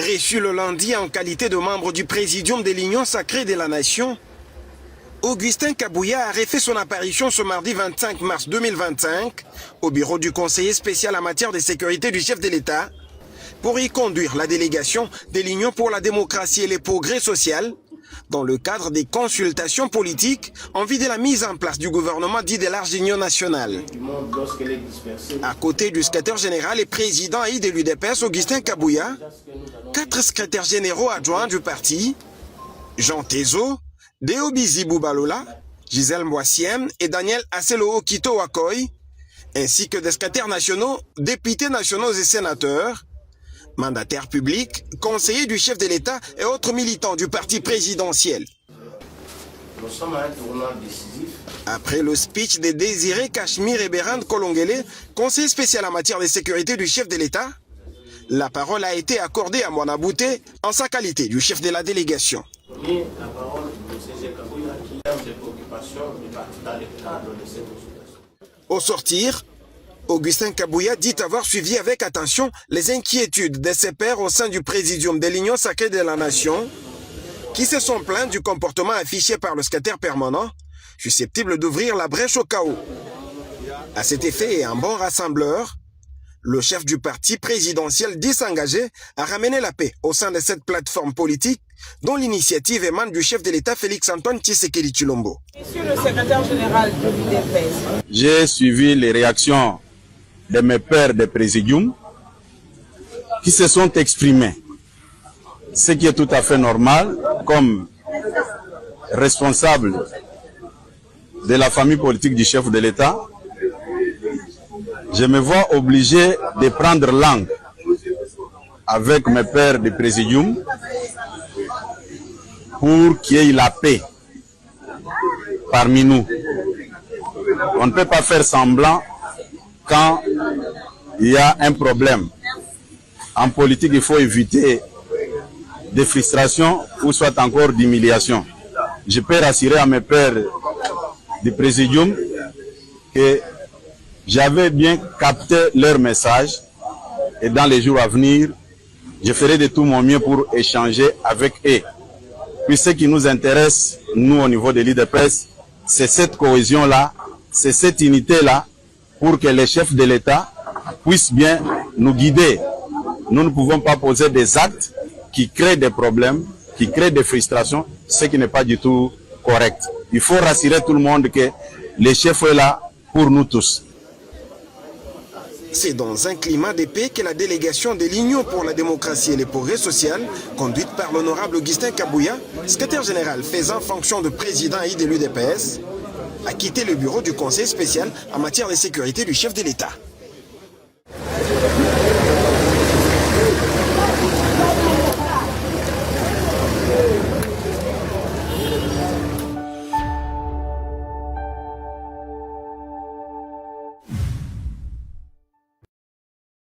Reçu le lundi en qualité de membre du Présidium de l'Union sacrée de la Nation, Augustin Kabouya a refait son apparition ce mardi 25 mars 2025 au bureau du conseiller spécial en matière de sécurité du chef de l'État pour y conduire la délégation de l'Union pour la démocratie et le progrès social dans le cadre des consultations politiques en vue de la mise en place du gouvernement dit de large union nationale. À côté du secrétaire général et président de l'UDPS, Augustin Kabouya, 4 secrétaires généraux adjoints du parti, Jean Tezo, Deobizi Boubalola, Gisèle Mboissiem et Daniel Aselo Kito Wakoy, ainsi que des secrétaires nationaux, députés nationaux et sénateurs, mandataires publics, conseillers du chef de l'État et autres militants du parti présidentiel. Nous sommes à un tournant décisif. Après le speech de Désiré Cachemire et Bérande Kolongele, conseiller spécial en matière de sécurité du chef de l'État, la parole a été accordée à Moana Bouté en sa qualité du chef de la délégation. Et la parole de M. Kabouya qui a des préoccupations du parti dans le cadre de cette consultation. Au sortir, Augustin Kabouya dit avoir suivi avec attention les inquiétudes de ses pairs au sein du Présidium de l'Union sacrée de la Nation qui se sont plaints du comportement affiché par le secrétaire permanent, susceptible d'ouvrir la brèche au chaos. À cet effet et un bon rassembleur, le chef du parti présidentiel dit s'engager à ramener la paix au sein de cette plateforme politique dont l'initiative émane du chef de l'État Félix-Antoine Tshisekedi Tshilombo. Monsieur le secrétaire général de l'UDPS. J'ai suivi les réactions de mes pairs de présidium qui se sont exprimés, ce qui est tout à fait normal comme responsable de la famille politique du chef de l'État. Je me vois obligé de prendre langue avec mes pairs de présidium pour qu'il y ait la paix parmi nous. On ne peut pas faire semblant quand il y a un problème. En politique, il faut éviter des frustrations ou soit encore d'humiliation. Je peux rassurer à mes pairs du présidium que j'avais bien capté leur message et dans les jours à venir, je ferai de tout mon mieux pour échanger avec eux. Puis ce qui nous intéresse, nous au niveau de l'UDPS, c'est cette cohésion-là, c'est cette unité-là, pour que les chefs de l'État puissent bien nous guider. Nous ne pouvons pas poser des actes qui créent des problèmes, qui créent des frustrations, ce qui n'est pas du tout correct. Il faut rassurer tout le monde que le chef est là pour nous tous. C'est dans un climat de paix que la délégation de l'Union pour la démocratie et le progrès social, conduite par l'honorable Augustin Kabouya, secrétaire général faisant fonction de président de l'UDPS, a quitté le bureau du conseil spécial en matière de sécurité du chef de l'État.